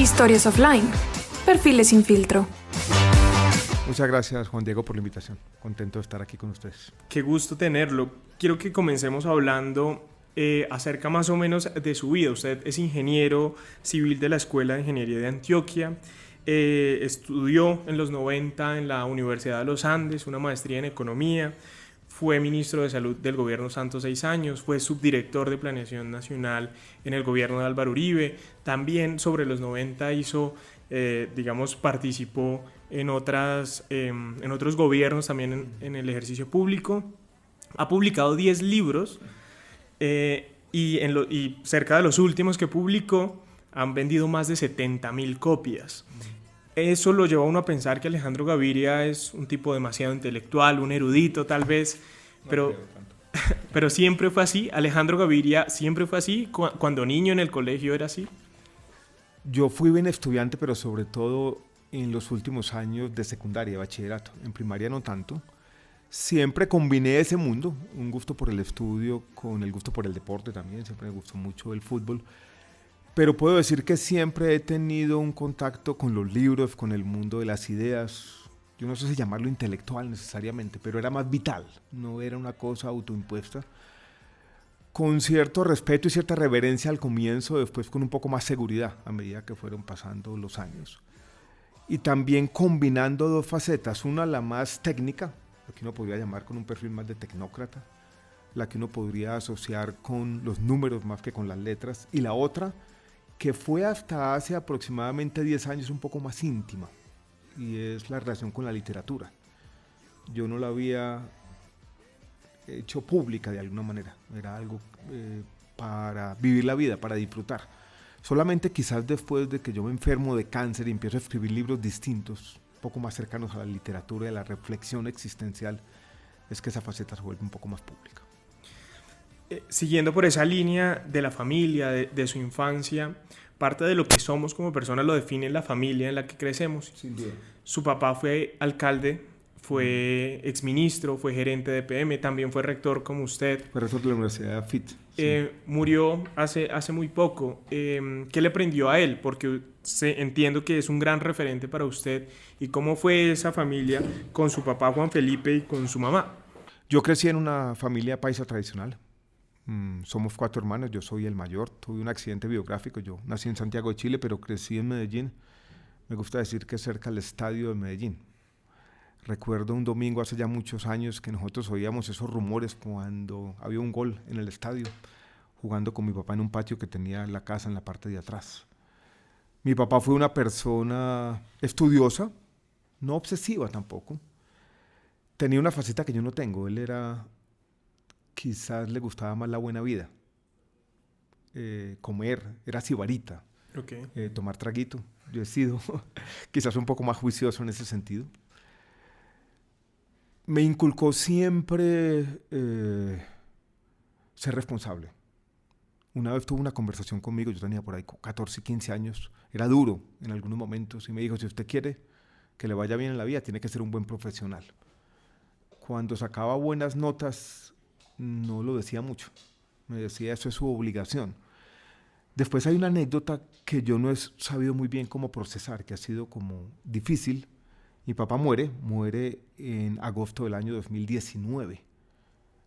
Historias Offline. Perfiles sin filtro. Muchas gracias, Juan Diego, por la invitación. Contento de estar aquí con ustedes. Qué gusto tenerlo. Quiero que comencemos hablando acerca más o menos de su vida. Usted es ingeniero civil de la Escuela de Ingeniería de Antioquia. Estudió en los 90 en la Universidad de los Andes, una maestría en economía. Fue ministro de Salud del gobierno Santos 6 años, fue subdirector de Planeación Nacional en el gobierno de Álvaro Uribe. También sobre los 90 participó en otros gobiernos, también en el ejercicio público. Ha publicado 10 libros y cerca de los últimos que publicó han vendido más de 70,000 copias. Eso lo lleva a uno a pensar que Alejandro Gaviria es un tipo demasiado intelectual, un erudito tal vez, pero siempre fue así. Alejandro Gaviria siempre fue así. Cuando niño en el colegio era así. Yo fui buen estudiante, pero sobre todo en los últimos años de secundaria, bachillerato. En primaria no tanto. Siempre combiné ese mundo, un gusto por el estudio con el gusto por el deporte también. Siempre me gustó mucho el fútbol. Pero puedo decir que siempre he tenido un contacto con los libros, con el mundo de las ideas. Yo no sé si llamarlo intelectual necesariamente, pero era más vital, no era una cosa autoimpuesta. Con cierto respeto y cierta reverencia al comienzo, después con un poco más seguridad a medida que fueron pasando los años. Y también combinando dos facetas, una la más técnica, la que uno podría llamar con un perfil más de tecnócrata, la que uno podría asociar con los números más que con las letras, y la otra que fue hasta hace aproximadamente 10 años un poco más íntima, y es la relación con la literatura. Yo no la había hecho pública de alguna manera, era algo para vivir la vida, para disfrutar. Solamente quizás después de que yo me enfermo de cáncer y empiezo a escribir libros distintos, un poco más cercanos a la literatura y a la reflexión existencial, es que esa faceta se vuelve un poco más pública. Siguiendo por esa línea de la familia, de su infancia, parte de lo que somos como personas lo define la familia en la que crecemos. Sin duda. Su papá fue alcalde, fue exministro, fue gerente de PM, también fue rector como usted. Fue rector de la Universidad de FIT. Sí. Murió hace muy poco. ¿Qué le prendió a él? Porque entiendo que es un gran referente para usted. ¿Y cómo fue esa familia con su papá Juan Felipe y con su mamá? Yo crecí en una familia paisa tradicional. Somos 4 hermanos, yo soy el mayor. Tuve un accidente biográfico, yo nací en Santiago de Chile, pero crecí en Medellín. Me gusta decir que cerca del estadio de Medellín. Recuerdo un domingo hace ya muchos años que nosotros oíamos esos rumores cuando había un gol en el estadio, jugando con mi papá en un patio que tenía la casa en la parte de atrás. Mi papá fue una persona estudiosa, no obsesiva tampoco. Tenía una faceta que yo no tengo, él era... Quizás le gustaba más la buena vida, comer, era sibarita, Okay. Tomar traguito. Yo he sido quizás un poco más juicioso en ese sentido. Me inculcó siempre ser responsable. Una vez tuvo una conversación conmigo, yo tenía por ahí 14, 15 años, era duro en algunos momentos, y me dijo, si usted quiere que le vaya bien en la vida, tiene que ser un buen profesional. Cuando sacaba buenas notas, no lo decía mucho, me decía eso es su obligación. Después hay una anécdota que yo no he sabido muy bien cómo procesar, que ha sido como difícil. Mi papá muere en agosto del año 2019.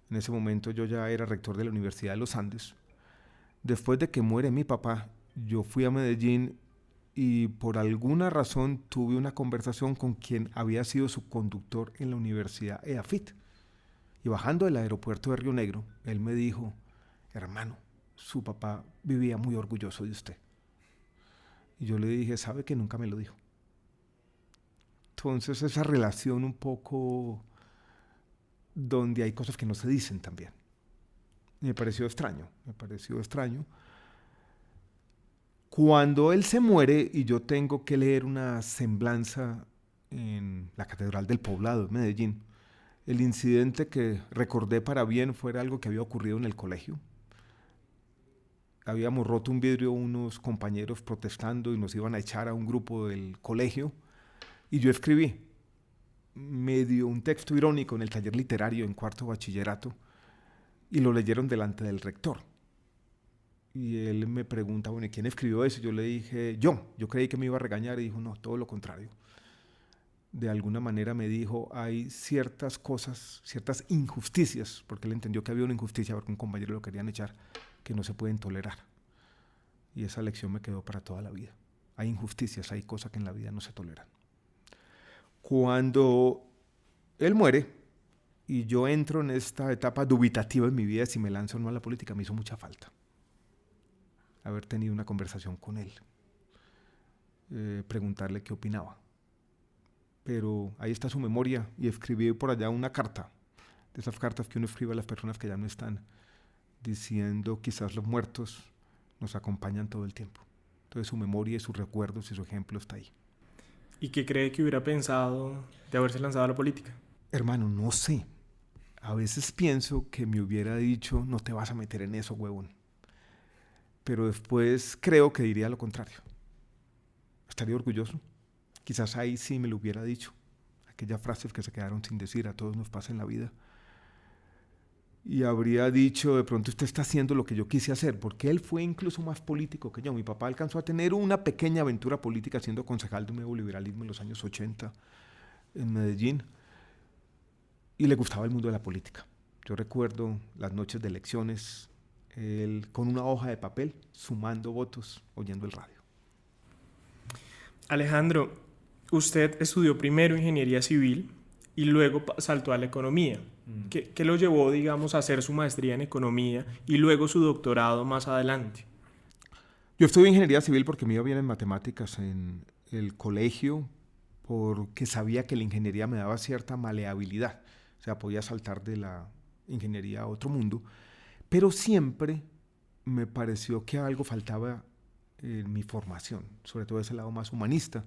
En ese momento yo ya era rector de la Universidad de los Andes. Después de que muere mi papá, yo fui a Medellín y por alguna razón tuve una conversación con quien había sido su conductor en la Universidad EAFIT. Y bajando del aeropuerto de Río Negro, él me dijo, hermano, su papá vivía muy orgulloso de usted. Y yo le dije, ¿sabe que nunca me lo dijo? Entonces esa relación un poco donde hay cosas que no se dicen también. Me pareció extraño. Cuando él se muere y yo tengo que leer una semblanza en la Catedral del Poblado de Medellín, el incidente que recordé para bien fue algo que había ocurrido en el colegio. Habíamos roto un vidrio unos compañeros protestando y nos iban a echar a un grupo del colegio. Y yo escribí medio un texto irónico en el taller literario en 4º bachillerato y lo leyeron delante del rector. Y él me pregunta, bueno, ¿y quién escribió eso? Yo le dije, yo creí que me iba a regañar y dijo, no, todo lo contrario. De alguna manera me dijo, hay ciertas cosas, ciertas injusticias, porque él entendió que había una injusticia porque un compañero lo querían echar, que no se pueden tolerar. Y esa lección me quedó para toda la vida. Hay injusticias, hay cosas que en la vida no se toleran. Cuando él muere y yo entro en esta etapa dubitativa en mi vida, si me lanzo o no a la política, me hizo mucha falta haber tenido una conversación con él, preguntarle qué opinaba. Pero ahí está su memoria y escribí por allá una carta, de esas cartas que uno escribe a las personas que ya no están, diciendo quizás los muertos nos acompañan todo el tiempo. Entonces su memoria y sus recuerdos y su ejemplo está ahí. ¿Y qué cree que hubiera pensado de haberse lanzado a la política? Hermano, no sé. A veces pienso que me hubiera dicho, no te vas a meter en eso, huevón. Pero después creo que diría lo contrario. Estaría orgulloso. Quizás ahí sí me lo hubiera dicho. Aquellas frases que se quedaron sin decir, a todos nos pasa en la vida. Y habría dicho, de pronto usted está haciendo lo que yo quise hacer, porque él fue incluso más político que yo. Mi papá alcanzó a tener una pequeña aventura política siendo concejal de un nuevo liberalismo en los años 80 en Medellín. Y le gustaba el mundo de la política. Yo recuerdo las noches de elecciones, él con una hoja de papel, sumando votos, oyendo el radio. Alejandro, usted estudió primero ingeniería civil y luego saltó a la economía. ¿Qué lo llevó, digamos, a hacer su maestría en economía y luego su doctorado más adelante? Yo estudié ingeniería civil porque me iba bien en matemáticas en el colegio, porque sabía que la ingeniería me daba cierta maleabilidad. O sea, podía saltar de la ingeniería a otro mundo. Pero siempre me pareció que algo faltaba en mi formación, sobre todo ese lado más humanista.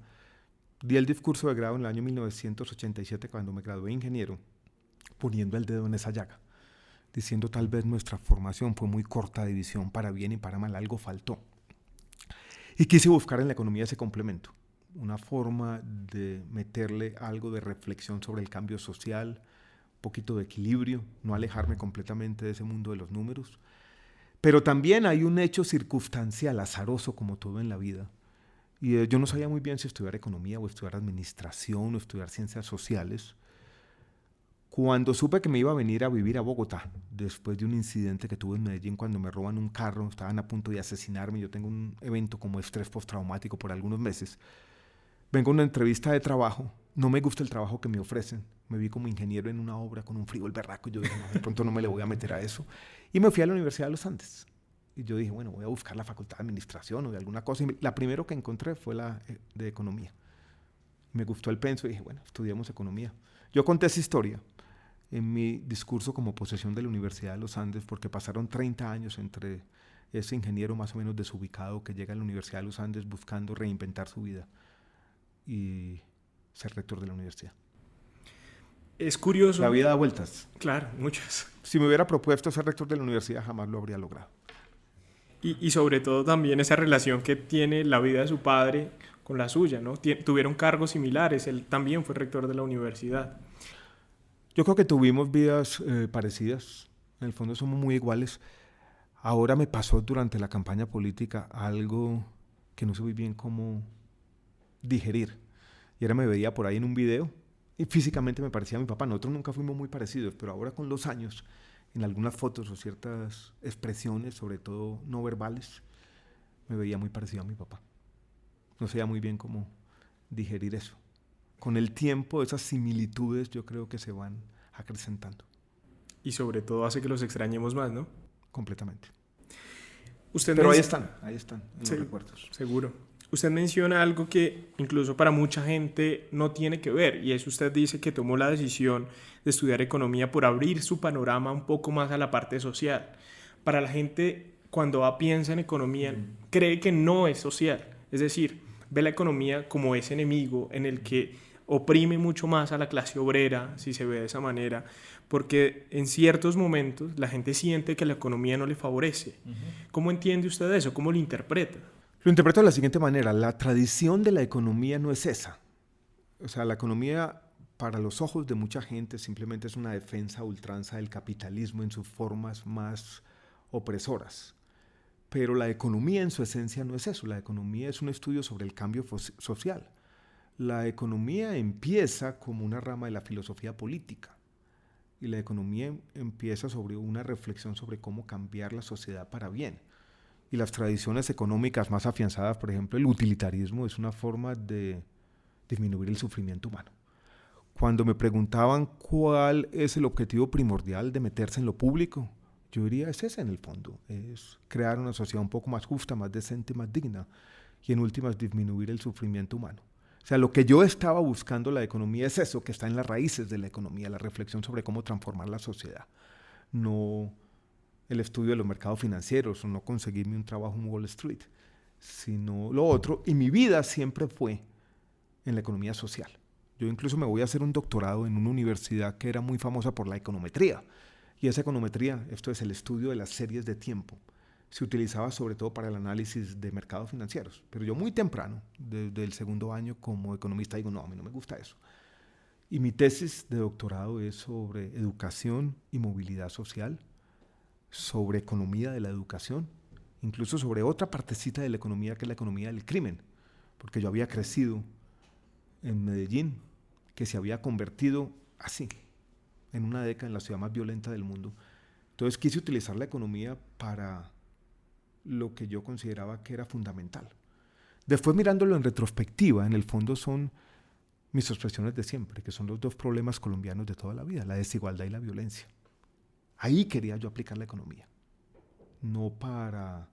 Di el discurso de grado en el año 1987 cuando me gradué de ingeniero, poniendo el dedo en esa llaga, diciendo tal vez nuestra formación fue muy corta de visión, para bien y para mal, algo faltó. Y quise buscar en la economía ese complemento, una forma de meterle algo de reflexión sobre el cambio social, un poquito de equilibrio, no alejarme completamente de ese mundo de los números. Pero también hay un hecho circunstancial, azaroso como todo en la vida. Y yo no sabía muy bien si estudiar economía o estudiar administración o estudiar ciencias sociales. Cuando supe que me iba a venir a vivir a Bogotá, después de un incidente que tuve en Medellín cuando me roban un carro, estaban a punto de asesinarme, yo tengo un evento como estrés postraumático por algunos meses, vengo a una entrevista de trabajo, no me gusta el trabajo que me ofrecen, me vi como ingeniero en una obra con un frío el berraco, y yo dije, no, de pronto no me le voy a meter a eso, y me fui a la Universidad de los Andes. Y yo dije, bueno, voy a buscar la facultad de administración o de alguna cosa. Y la primera que encontré fue la de economía. Me gustó el penso y dije, bueno, estudiamos economía. Yo conté esa historia en mi discurso como posesión de la Universidad de los Andes, porque pasaron 30 años entre ese ingeniero más o menos desubicado que llega a la Universidad de los Andes buscando reinventar su vida y ser rector de la universidad. Es curioso. La vida da vueltas. Claro, muchas. Si me hubiera propuesto ser rector de la universidad, jamás lo habría logrado. Y sobre todo también esa relación que tiene la vida de su padre con la suya, ¿no? Tuvieron cargos similares, él también fue rector de la universidad. Yo creo que tuvimos vidas parecidas, en el fondo somos muy iguales. Ahora me pasó durante la campaña política algo que no sé muy bien cómo digerir. Y ahora me veía por ahí en un video y físicamente me parecía a mi papá. Nosotros nunca fuimos muy parecidos, pero ahora con los años, en algunas fotos o ciertas expresiones, sobre todo no verbales, me veía muy parecido a mi papá. No sabía muy bien cómo digerir eso. Con el tiempo, esas similitudes yo creo que se van acrecentando. Y sobre todo hace que los extrañemos más, ¿no? Completamente. Pero ahí están, en los recuerdos. Seguro. Usted menciona algo que incluso para mucha gente no tiene que ver, y es usted dice que tomó la decisión de estudiar economía por abrir su panorama un poco más a la parte social. Para la gente, cuando piensa en economía, cree que no es social. Es decir, ve la economía como ese enemigo en el que oprime mucho más a la clase obrera, si se ve de esa manera, porque en ciertos momentos la gente siente que la economía no le favorece. ¿Cómo entiende usted eso? ¿Cómo lo interpreta? Lo interpreto de la siguiente manera. La tradición de la economía no es esa. O sea, la economía, para los ojos de mucha gente, simplemente es una defensa a ultranza del capitalismo en sus formas más opresoras. Pero la economía en su esencia no es eso. La economía es un estudio sobre el cambio social. La economía empieza como una rama de la filosofía política. Y la economía empieza sobre una reflexión sobre cómo cambiar la sociedad para bien. Y las tradiciones económicas más afianzadas, por ejemplo, el utilitarismo, es una forma de disminuir el sufrimiento humano. Cuando me preguntaban cuál es el objetivo primordial de meterse en lo público, yo diría es ese en el fondo, es crear una sociedad un poco más justa, más decente, más digna y en últimas disminuir el sufrimiento humano. O sea, lo que yo estaba buscando la economía es eso, que está en las raíces de la economía, la reflexión sobre cómo transformar la sociedad. No el estudio de los mercados financieros o no conseguirme un trabajo en Wall Street, sino lo otro. Y mi vida siempre fue en la economía social. Yo incluso me voy a hacer un doctorado en una universidad que era muy famosa por la econometría. Y esa econometría, esto es el estudio de las series de tiempo, se utilizaba sobre todo para el análisis de mercados financieros. Pero yo muy temprano, desde el segundo año como economista, digo, no, a mí no me gusta eso. Y mi tesis de doctorado es sobre educación y movilidad social, sobre economía de la educación, incluso sobre otra partecita de la economía que es la economía del crimen, porque yo había crecido en Medellín, que se había convertido así, en una década en la ciudad más violenta del mundo. Entonces quise utilizar la economía para lo que yo consideraba que era fundamental. Después, mirándolo en retrospectiva, en el fondo son mis expresiones de siempre, que son los dos problemas colombianos de toda la vida, la desigualdad y la violencia. Ahí quería yo aplicar la economía, no para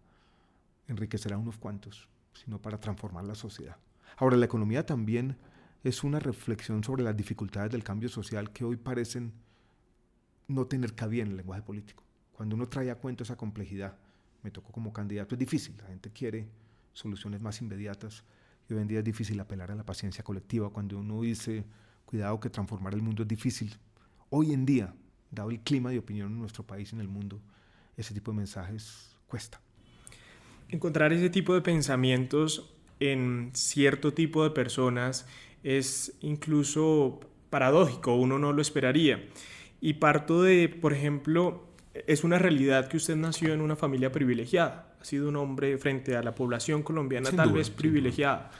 enriquecer a unos cuantos, sino para transformar la sociedad. Ahora, la economía también es una reflexión sobre las dificultades del cambio social que hoy parecen no tener cabida en el lenguaje político. Cuando uno trae a cuento esa complejidad, me tocó como candidato, es difícil, la gente quiere soluciones más inmediatas y hoy en día es difícil apelar a la paciencia colectiva. Cuando uno dice, cuidado que transformar el mundo es difícil, hoy en día, dado el clima de opinión en nuestro país y en el mundo, ese tipo de mensajes cuesta. Encontrar ese tipo de pensamientos en cierto tipo de personas es incluso paradójico, uno no lo esperaría. Y parto de, por ejemplo, es una realidad que usted nació en una familia privilegiada, ha sido un hombre frente a la población colombiana tal vez privilegiada,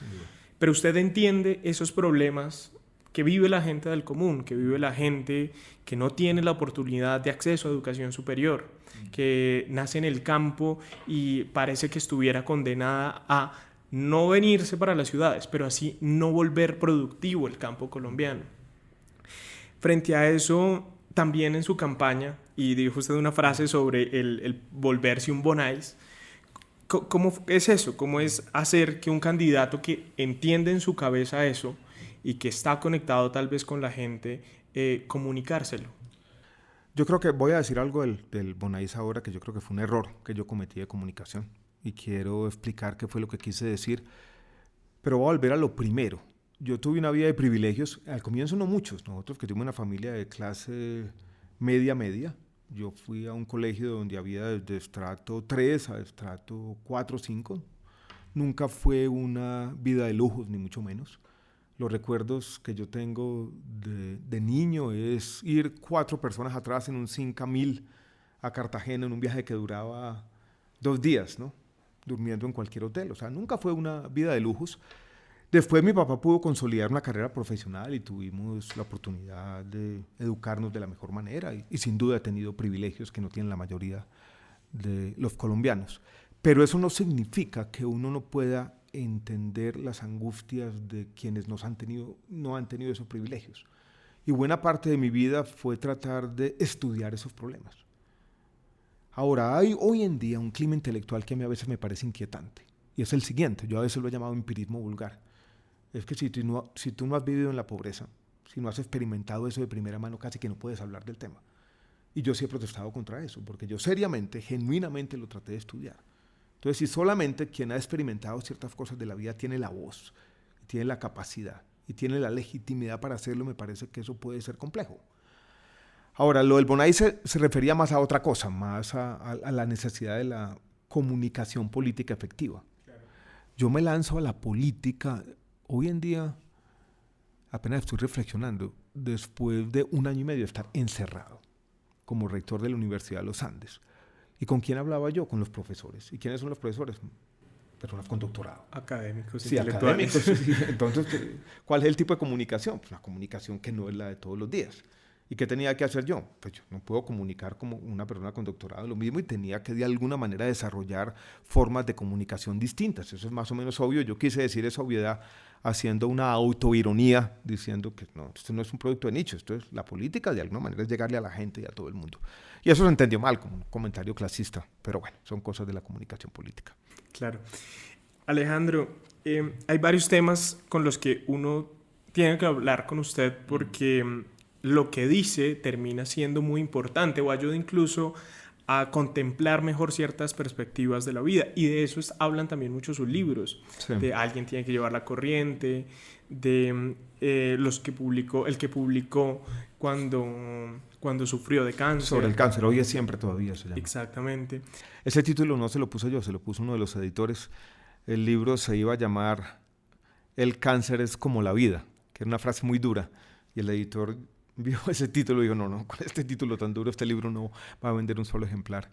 pero usted entiende esos problemas que vive la gente del común, que vive la gente que no tiene la oportunidad de acceso a educación superior, que nace en el campo y parece que estuviera condenada a no venirse para las ciudades, pero así no volver productivo el campo colombiano. Frente a eso, también en su campaña, y dijo usted una frase sobre el volverse un Bonais, ¿cómo es eso? ¿Cómo es hacer que un candidato que entiende en su cabeza eso y que está conectado tal vez con la gente, comunicárselo? Yo creo que voy a decir algo del Bonais ahora, que yo creo que fue un error que yo cometí de comunicación. Y quiero explicar qué fue lo que quise decir. Pero voy a volver a lo primero. Yo tuve una vida de privilegios, al comienzo no muchos. Nosotros que tuvimos una familia de clase media, yo fui a un colegio donde había desde estrato 3 a estrato 4 o 5. Nunca fue una vida de lujos, ni mucho menos. Los recuerdos que yo tengo de niño es ir 4 personas atrás en un 5000 a Cartagena en un viaje que duraba 2 días, ¿no? Durmiendo en cualquier hotel. O sea, nunca fue una vida de lujos. Después mi papá pudo consolidar una carrera profesional y tuvimos la oportunidad de educarnos de la mejor manera y sin duda he tenido privilegios que no tienen la mayoría de los colombianos. Pero eso no significa que uno no pueda entender las angustias de quienes no han tenido esos privilegios. Y buena parte de mi vida fue tratar de estudiar esos problemas. Ahora, hay hoy en día un clima intelectual que a mí a veces me parece inquietante. Y es el siguiente, yo a veces lo he llamado empirismo vulgar. Es que si tú no has vivido en la pobreza, si no has experimentado eso de primera mano, casi que no puedes hablar del tema. Y yo sí he protestado contra eso, porque yo seriamente, genuinamente lo traté de estudiar. Entonces, si solamente quien ha experimentado ciertas cosas de la vida tiene la voz, tiene la capacidad y tiene la legitimidad para hacerlo, me parece que eso puede ser complejo. Ahora, lo del Bonais se refería más a otra cosa, más a la necesidad de la comunicación política efectiva. Claro. Yo me lanzo a la política, hoy en día apenas estoy reflexionando, después de 1 año y medio de estar encerrado como rector de la Universidad de los Andes. ¿Y con quién hablaba yo? Con los profesores. ¿Y quiénes son los profesores? Personas con doctorado. Académicos, Sí, intelectuales. académicos. Sí. Entonces, ¿cuál es el tipo de comunicación? Pues una comunicación que no es la de todos los días. ¿Y qué tenía que hacer yo? Pues yo no puedo comunicar como una persona con doctorado lo mismo y tenía que de alguna manera desarrollar formas de comunicación distintas. Eso es más o menos obvio. Yo quise decir esa obviedad haciendo una autoironía, diciendo que no, esto no es un producto de nicho, esto es la política, de alguna manera es llegarle a la gente y a todo el mundo. Y eso se entendió mal como un comentario clasista, pero bueno, son cosas de la comunicación política. Claro. Alejandro, hay varios temas con los que uno tiene que hablar con usted porque lo que dice termina siendo muy importante o ayuda incluso a contemplar mejor ciertas perspectivas de la vida, y de eso hablan también muchos sus libros. Sí. De Alguien tiene que llevar la corriente, de el que publicó cuando sufrió de cáncer. Sobre el cáncer, hoy es siempre todavía se llama. Exactamente. Ese título no se lo puse yo, se lo puso uno de los editores. El libro se iba a llamar El cáncer es como la vida, que era una frase muy dura, y el editor vio ese título y dijo, no, con este título tan duro este libro no va a vender un solo ejemplar.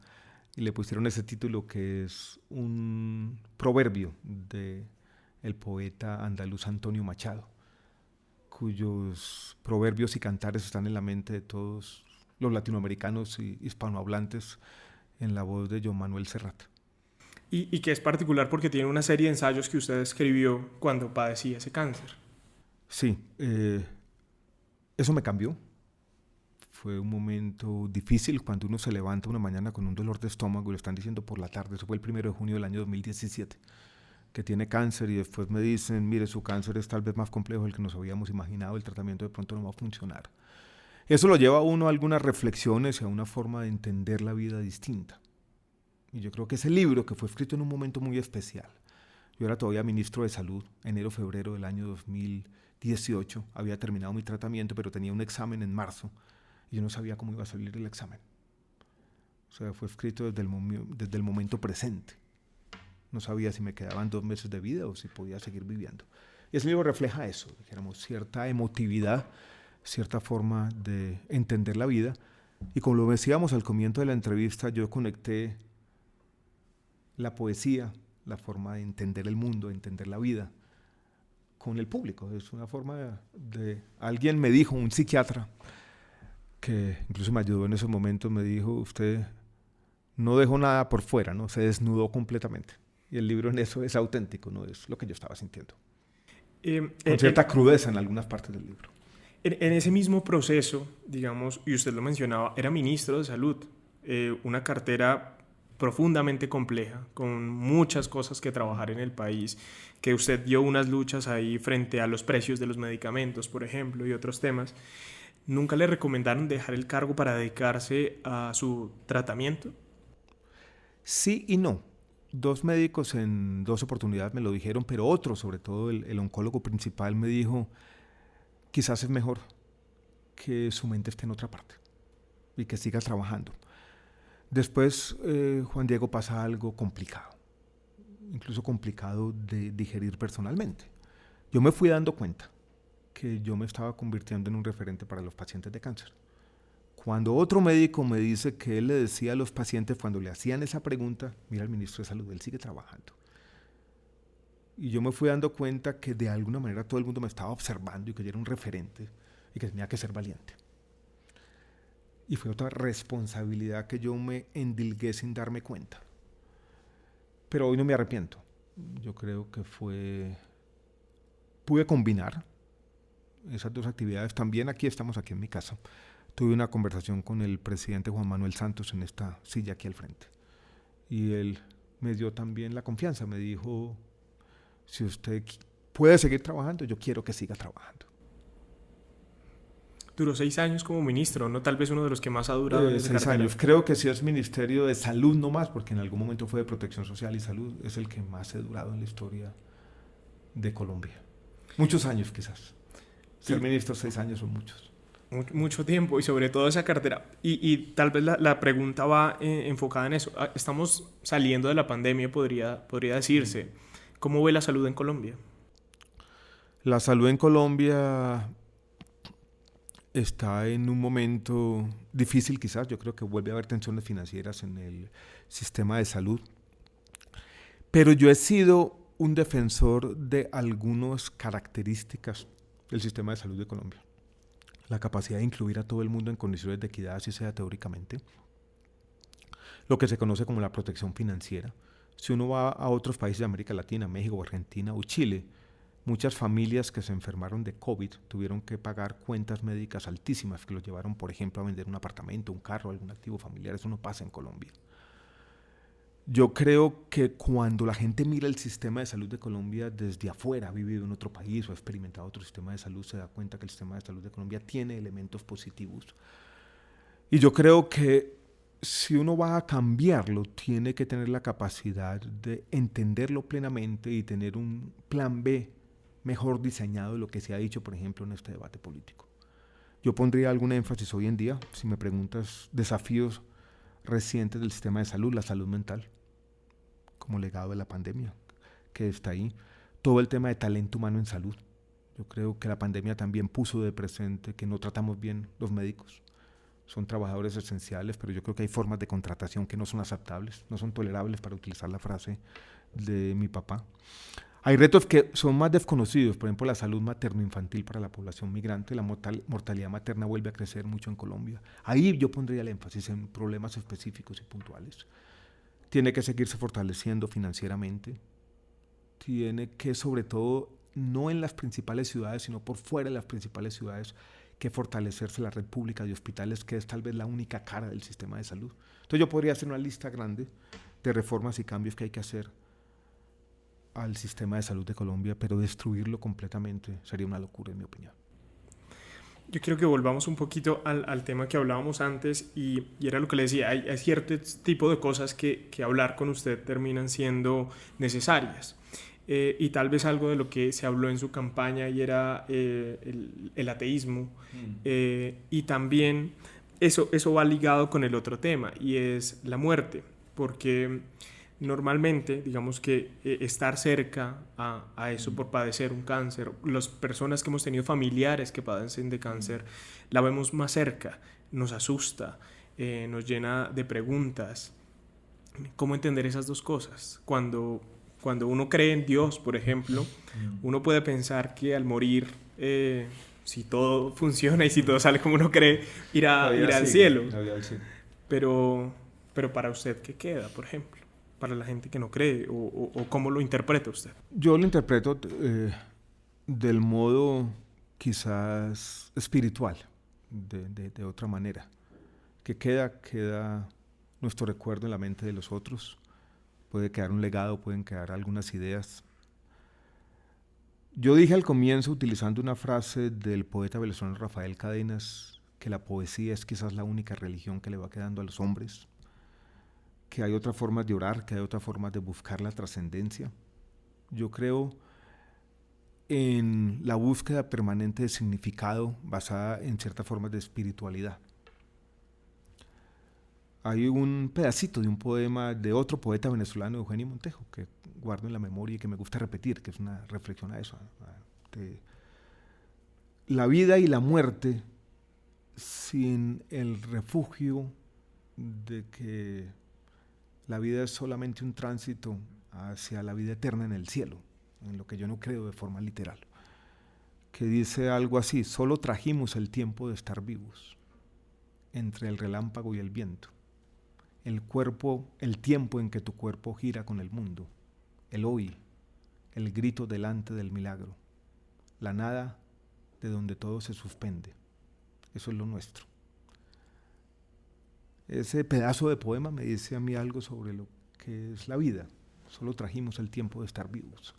Y le pusieron ese título que es un proverbio del poeta andaluz Antonio Machado, cuyos proverbios y cantares están en la mente de todos los latinoamericanos y hispanohablantes en la voz de Joan Manuel Serrat. Y que es particular porque tiene una serie de ensayos que usted escribió cuando padecía ese cáncer. Sí, eso me cambió. Fue un momento difícil cuando uno se levanta una mañana con un dolor de estómago y lo están diciendo por la tarde. Eso fue el 1 de junio del año 2017, que tiene cáncer, y después me dicen, mire, su cáncer es tal vez más complejo del que nos habíamos imaginado, el tratamiento de pronto no va a funcionar. Eso lo lleva a uno a algunas reflexiones y a una forma de entender la vida distinta. Y yo creo que ese libro, que fue escrito en un momento muy especial, yo era todavía ministro de Salud, enero-febrero del año 2018, había terminado mi tratamiento, pero tenía un examen en marzo, y yo no sabía cómo iba a salir el examen. O sea, fue escrito desde el momento presente. No sabía si me quedaban 2 meses de vida o si podía seguir viviendo. Y ese libro refleja eso, dijéramos, cierta emotividad, cierta forma de entender la vida. Y como lo decíamos al comienzo de la entrevista, yo conecté la poesía, la forma de entender el mundo, de entender la vida, con el público. Es una forma de... Alguien me dijo, un psiquiatra, que incluso me ayudó en esos momentos, me dijo, usted no dejó nada por fuera, ¿no? Se desnudó completamente. Y el libro en eso es auténtico, no es lo que yo estaba sintiendo. Con cierta crudeza en algunas partes del libro. En ese mismo proceso, digamos, y usted lo mencionaba, era ministro de Salud, una cartera profundamente compleja, con muchas cosas que trabajar en el país, que usted dio unas luchas ahí frente a los precios de los medicamentos, por ejemplo, y otros temas. ¿Nunca le recomendaron dejar el cargo para dedicarse a su tratamiento? Sí y no. 2 médicos en 2 oportunidades me lo dijeron, pero otro, sobre todo el oncólogo principal, me dijo, quizás es mejor que su mente esté en otra parte y que siga trabajando. Después, Juan Diego, pasa algo complicado, incluso complicado de digerir personalmente. Yo me fui dando cuenta que yo me estaba convirtiendo en un referente para los pacientes de cáncer. Cuando otro médico me dice que él le decía a los pacientes cuando le hacían esa pregunta, mira, el ministro de Salud, él sigue trabajando. Y yo me fui dando cuenta que de alguna manera todo el mundo me estaba observando y que yo era un referente y que tenía que ser valiente. Y fue otra responsabilidad que yo me endilgué sin darme cuenta. Pero hoy no me arrepiento. Yo creo que pude combinar esas 2 actividades. También estamos aquí en mi casa. Tuve una conversación con el presidente Juan Manuel Santos en esta silla aquí al frente. Y él me dio también la confianza. Me dijo, si usted puede seguir trabajando, yo quiero que siga trabajando. Duró 6 años como ministro, ¿no? Tal vez uno de los que más ha durado. 6 años. Creo que sí es Ministerio de Salud no más, porque en algún momento fue de Protección Social y Salud. Es el que más he durado en la historia de Colombia. Muchos años quizás. Ser ministro 6 años son muchos. Mucho tiempo, y sobre todo esa cartera. Y tal vez la pregunta va enfocada en eso. Estamos saliendo de la pandemia, podría decirse. ¿Cómo ve la salud en Colombia? La salud en Colombia está en un momento difícil quizás. Yo creo que vuelve a haber tensiones financieras en el sistema de salud. Pero yo he sido un defensor de algunas características del sistema de salud de Colombia. La capacidad de incluir a todo el mundo en condiciones de equidad, así sea teóricamente. Lo que se conoce como la protección financiera. Si uno va a otros países de América Latina, México, Argentina o Chile, muchas familias que se enfermaron de COVID tuvieron que pagar cuentas médicas altísimas que los llevaron, por ejemplo, a vender un apartamento, un carro, algún activo familiar. Eso no pasa en Colombia. Yo creo que cuando la gente mira el sistema de salud de Colombia desde afuera, ha vivido en otro país o ha experimentado otro sistema de salud, se da cuenta que el sistema de salud de Colombia tiene elementos positivos. Y yo creo que si uno va a cambiarlo, tiene que tener la capacidad de entenderlo plenamente y tener un plan B mejor diseñado de lo que se ha dicho, por ejemplo, en este debate político. Yo pondría algún énfasis hoy en día, si me preguntas, desafíos recientes del sistema de salud, la salud mental, como legado de la pandemia, que está ahí. Todo el tema de talento humano en salud. Yo creo que la pandemia también puso de presente que no tratamos bien los médicos. Son trabajadores esenciales, pero yo creo que hay formas de contratación que no son aceptables, no son tolerables, para utilizar la frase de mi papá. Hay retos que son más desconocidos, por ejemplo, la salud materno-infantil para la población migrante. La mortalidad materna vuelve a crecer mucho en Colombia. Ahí yo pondría el énfasis en problemas específicos y puntuales. Tiene que seguirse fortaleciendo financieramente. Tiene que, sobre todo, no en las principales ciudades, sino por fuera de las principales ciudades, que fortalecerse la red pública de hospitales, que es tal vez la única cara del sistema de salud. Entonces yo podría hacer una lista grande de reformas y cambios que hay que hacer al sistema de salud de Colombia, pero destruirlo completamente sería una locura, en mi opinión. Yo quiero que volvamos un poquito al tema que hablábamos antes y era lo que le decía, hay cierto tipo de cosas que hablar con usted terminan siendo necesarias. Y tal vez algo de lo que se habló en su campaña y era el ateísmo. Y también eso va ligado con el otro tema y es la muerte, porque normalmente, digamos que estar cerca a eso por padecer un cáncer, las personas que hemos tenido familiares que padecen de cáncer, la vemos más cerca, nos asusta, nos llena de preguntas. ¿Cómo entender esas dos cosas? Cuando uno cree en Dios, por ejemplo, uno puede pensar que al morir, si todo funciona y si todo sale como uno cree, irá al cielo. Pero para usted, ¿qué queda, por ejemplo? Para la gente que no cree, o ¿cómo lo interpreta usted? Yo lo interpreto del modo quizás espiritual, de otra manera. Que queda nuestro recuerdo en la mente de los otros. Puede quedar un legado, pueden quedar algunas ideas. Yo dije al comienzo, utilizando una frase del poeta venezolano Rafael Cadenas, que la poesía es quizás la única religión que le va quedando a los hombres, que hay otras formas de orar, que hay otras formas de buscar la trascendencia. Yo creo en la búsqueda permanente de significado basada en ciertas formas de espiritualidad. Hay un pedacito de un poema de otro poeta venezolano, Eugenio Montejo, que guardo en la memoria y que me gusta repetir, que es una reflexión a eso. De la vida y la muerte sin el refugio de que la vida es solamente un tránsito hacia la vida eterna en el cielo, en lo que yo no creo de forma literal, que dice algo así: solo trajimos el tiempo de estar vivos, entre el relámpago y el viento, el tiempo en que tu cuerpo gira con el mundo, el hoy, el grito delante del milagro, la nada de donde todo se suspende. Eso es lo nuestro. Ese pedazo de poema me dice a mí algo sobre lo que es la vida. Solo trajimos el tiempo de estar vivos.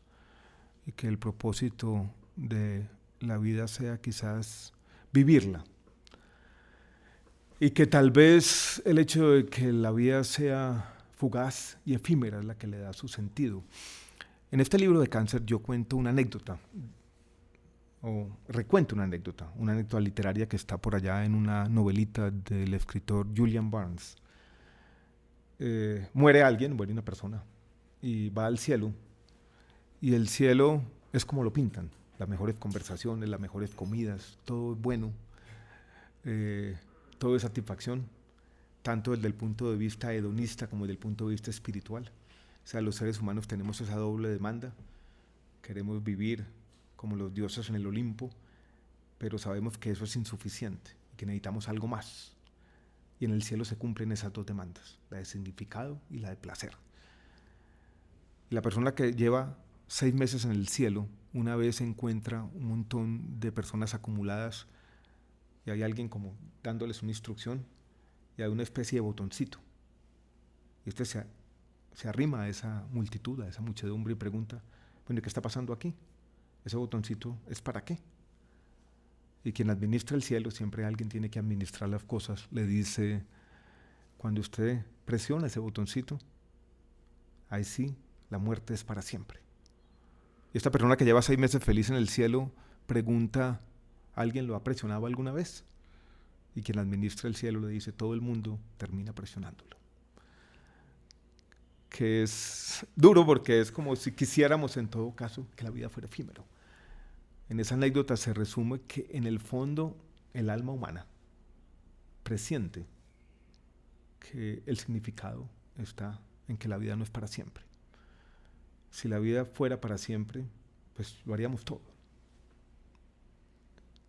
Y que el propósito de la vida sea quizás vivirla. Y que tal vez el hecho de que la vida sea fugaz y efímera es la que le da su sentido. En este libro de cáncer yo cuento una anécdota, o recuento una anécdota literaria que está por allá en una novelita del escritor Julian Barnes. Muere una persona, y va al cielo, y el cielo es como lo pintan, las mejores conversaciones, las mejores comidas, todo es bueno, todo es satisfacción, tanto desde el punto de vista hedonista como desde el punto de vista espiritual. O sea, los seres humanos tenemos esa doble demanda. Queremos vivir como los dioses en el Olimpo, pero sabemos que eso es insuficiente y que necesitamos algo más. Y en el cielo se cumplen esas dos demandas, la de significado y la de placer. Y la persona que lleva 6 meses en el cielo, una vez encuentra un montón de personas acumuladas y hay alguien como dándoles una instrucción y hay una especie de botoncito. Y se arrima a esa multitud, a esa muchedumbre y pregunta, bueno, ¿qué está pasando aquí? Ese botoncito es ¿para qué? Y quien administra el cielo, siempre alguien tiene que administrar las cosas, le dice, cuando usted presiona ese botoncito, ahí sí, la muerte es para siempre. Y esta persona que lleva 6 meses feliz en el cielo pregunta, ¿alguien lo ha presionado alguna vez? Y quien administra el cielo le dice, todo el mundo termina presionándolo. Que es duro porque es como si quisiéramos en todo caso que la vida fuera efímero. En esa anécdota se resume que en el fondo el alma humana presiente que el significado está en que la vida no es para siempre. Si la vida fuera para siempre, pues lo haríamos todo.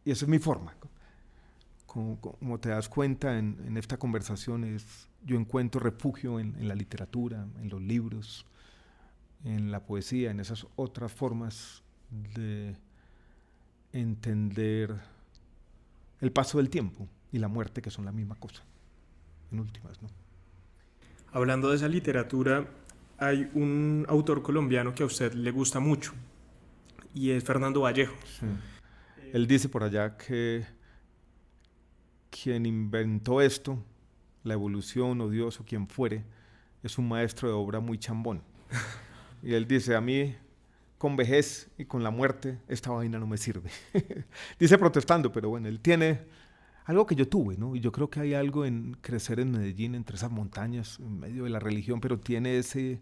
Y esa es mi forma. Como te das cuenta en esta conversación, yo encuentro refugio en la literatura, en los libros, en la poesía, en esas otras formas de entender el paso del tiempo y la muerte, que son la misma cosa, en últimas, ¿no? Hablando de esa literatura, hay un autor colombiano que a usted le gusta mucho y es Fernando Vallejo. Sí. Él dice por allá que quien inventó esto, la evolución o Dios o quien fuere, es un maestro de obra muy chambón. Y él dice, a mí con vejez y con la muerte esta vaina no me sirve. Dice protestando, pero bueno, él tiene algo que yo tuve, ¿no? Y yo creo que hay algo en crecer en Medellín, entre esas montañas, en medio de la religión, pero tiene ese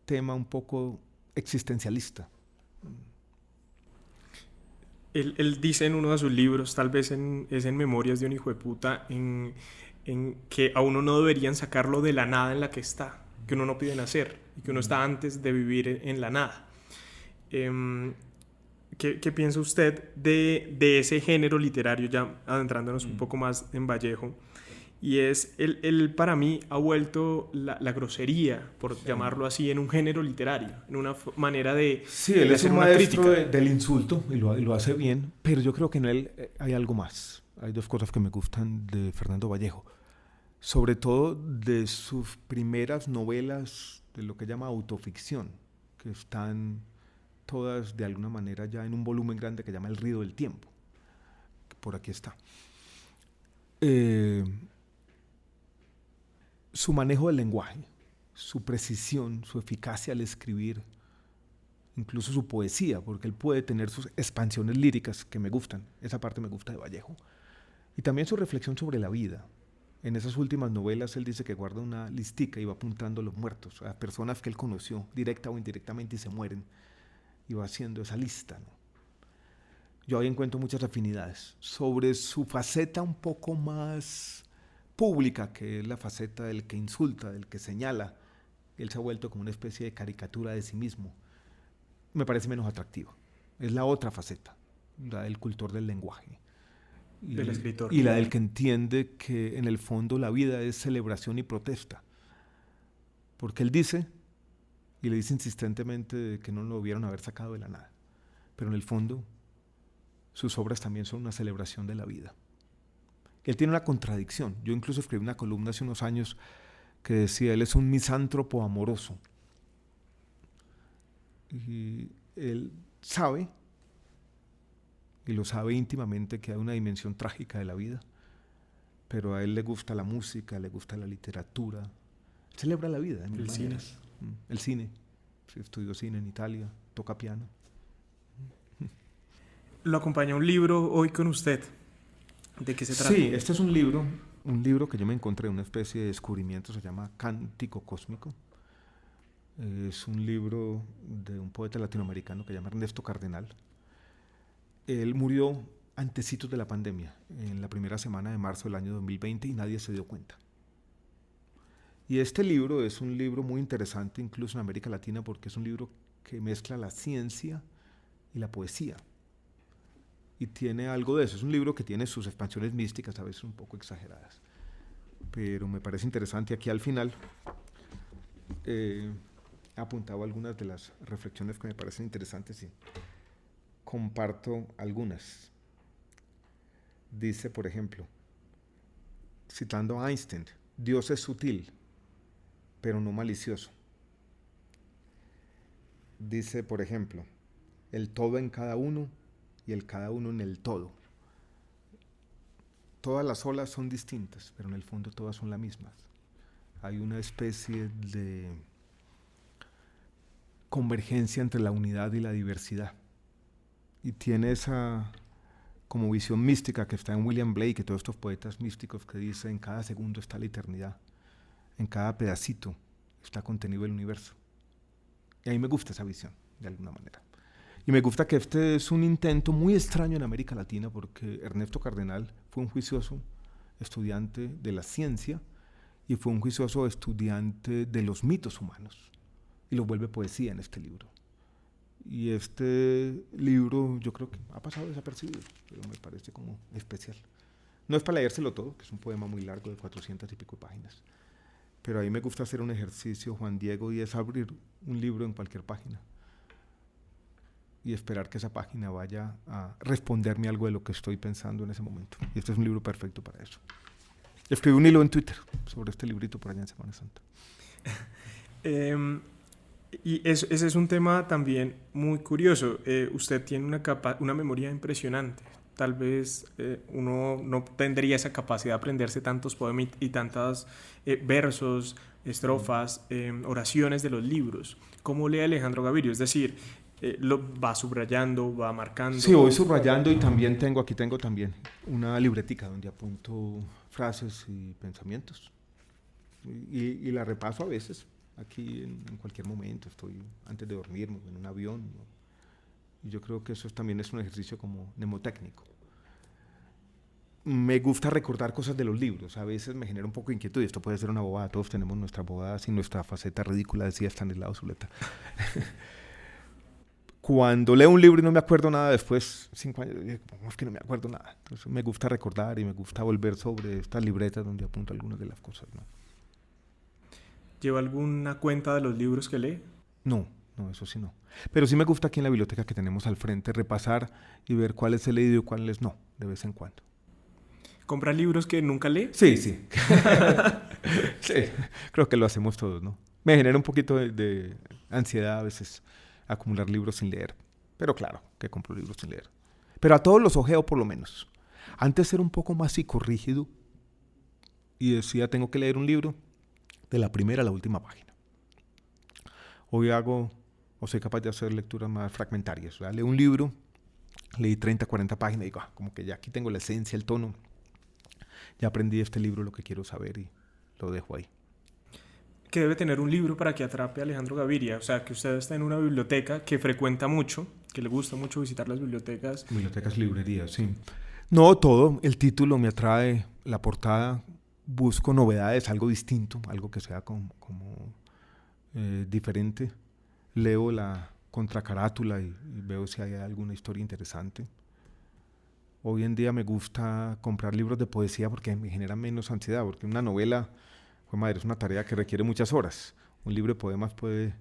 tema un poco existencialista. Él dice en uno de sus libros, tal vez es en Memorias de un hijo de puta, en que a uno no deberían sacarlo de la nada en la que está, que uno no pide nacer y que uno está antes de vivir en la nada. ¿Qué piensa usted de ese género literario, ya adentrándonos un poco más en Vallejo? Y él para mí ha vuelto la grosería, por llamarlo así, en un género literario, en una manera de Sí, él de es hacer un una maestro crítica. del insulto y lo hace bien, pero yo creo que en él hay algo más. Hay 2 cosas que me gustan de Fernando Vallejo, sobre todo de sus primeras novelas, de lo que llama autoficción, que están todas de alguna manera ya en un volumen grande que llama El Río del Tiempo, que por aquí está. Su manejo del lenguaje, su precisión, su eficacia al escribir, incluso su poesía, porque él puede tener sus expansiones líricas que me gustan, esa parte me gusta de Vallejo, y también su reflexión sobre la vida. En esas últimas novelas él dice que guarda una listica y va apuntando a los muertos, a personas que él conoció directa o indirectamente y se mueren, y va haciendo esa lista, ¿no? Yo ahí encuentro muchas afinidades. Sobre su faceta un poco más pública, que es la faceta del que insulta, del que señala, él se ha vuelto como una especie de caricatura de sí mismo. Me parece menos atractiva. Es la otra faceta, la del cultor del lenguaje. Del escritor. Y la del que entiende que en el fondo la vida es celebración y protesta. Porque él dice, y le dice insistentemente que no lo vieron haber sacado de la nada, pero en el fondo sus obras también son una celebración de la vida. Él tiene una contradicción. Yo incluso escribí una columna hace unos años que decía, él es un misántropo amoroso. Y él sabe, y lo sabe íntimamente, que hay una dimensión trágica de la vida, pero a él le gusta la música, le gusta la literatura, celebra la vida. El cine. El cine. Sí, estudió cine en Italia, toca piano. Lo acompaña un libro hoy con usted. ¿De qué se trata? Sí, este es un libro que yo me encontré, una especie de descubrimiento, se llama Cántico Cósmico. Es un libro de un poeta latinoamericano que se llama Ernesto Cardenal. Él murió antecitos de la pandemia, en la primera semana de marzo del año 2020, y nadie se dio cuenta. Y este libro es un libro muy interesante incluso en América Latina, porque es un libro que mezcla la ciencia y la poesía. Y tiene algo de eso. Es un libro que tiene sus expansiones místicas, a veces un poco exageradas. Pero me parece interesante. Aquí al final he apuntado algunas de las reflexiones que me parecen interesantes y comparto algunas. Dice, por ejemplo, citando a Einstein, Dios es sutil, pero no malicioso. Dice, por ejemplo, el todo en cada uno y el cada uno en el todo. Todas las olas son distintas, pero en el fondo todas son las mismas. Hay una especie de convergencia entre la unidad y la diversidad. Y tiene esa como visión mística que está en William Blake y todos estos poetas místicos que dicen: en cada segundo está la eternidad, en cada pedacito está contenido el universo. Y a mí me gusta esa visión, de alguna manera. Y me gusta que este es un intento muy extraño en América Latina, porque Ernesto Cardenal fue un juicioso estudiante de la ciencia y fue un juicioso estudiante de los mitos humanos, y lo vuelve poesía en este libro. Y este libro yo creo que ha pasado desapercibido, pero me parece como especial. No es para leérselo todo, que es un poema muy largo de 400 y pico páginas, pero a mí me gusta hacer un ejercicio, Juan Diego, y es abrir un libro en cualquier página y esperar que esa página vaya a responderme algo de lo que estoy pensando en ese momento. Y este es un libro perfecto para eso. Escribí un hilo en Twitter sobre este librito por allá en Semana Santa. Y ese es un tema también muy curioso. Usted tiene una memoria impresionante. Tal vez uno no tendría esa capacidad de aprenderse tantos poemas y tantos versos, estrofas, oraciones de los libros. ¿Cómo lee Alejandro Gavirio? Es decir, lo va subrayando, va marcando. Sí, voy subrayando, y también tengo también una libretica donde apunto frases y pensamientos. Y la repaso a veces, aquí en cualquier momento. Estoy antes de dormirme en un avión, ¿no? Y yo creo que eso también es un ejercicio como mnemotécnico. Me gusta recordar cosas de los libros. A veces me genera un poco de inquietud, y esto puede ser una bobada. Todos tenemos nuestras bobadas y nuestra faceta ridícula, decía Stanislao Zuleta. Cuando leo un libro y no me acuerdo nada después, 5 años, es que no me acuerdo nada. Entonces me gusta recordar y me gusta volver sobre estas libretas donde apunto algunas de las cosas, ¿no? ¿Lleva alguna cuenta de los libros que lee? No, eso sí no. Pero sí me gusta aquí en la biblioteca que tenemos al frente repasar y ver cuáles he leído y cuáles no, de vez en cuando. ¿Compra libros que nunca lee? Sí. Sí, creo que lo hacemos todos, ¿no? Me genera un poquito de ansiedad a veces acumular libros sin leer. Pero claro, que compro libros sin leer. Pero a todos los ojeo por lo menos. Antes era un poco más psicorrígido y decía: tengo que leer un libro de la primera a la última página. Hoy soy capaz de hacer lecturas más fragmentarias. ¿Verdad? Leo un libro, leí 30, 40 páginas y digo, como que ya aquí tengo la esencia, el tono. Ya aprendí este libro, lo que quiero saber, y lo dejo ahí. ¿Qué debe tener un libro para que atrape a Alejandro Gaviria? O sea, que usted está en una biblioteca que frecuenta mucho, que le gusta mucho visitar las bibliotecas. Bibliotecas, librerías, sí. No, todo. El título me atrae, la portada. Busco novedades, algo distinto, algo que sea como diferente. Leo la contracarátula y veo si hay alguna historia interesante. Hoy en día me gusta comprar libros de poesía porque me genera menos ansiedad, porque una novela, es una tarea que requiere muchas horas. Un libro de poemas puede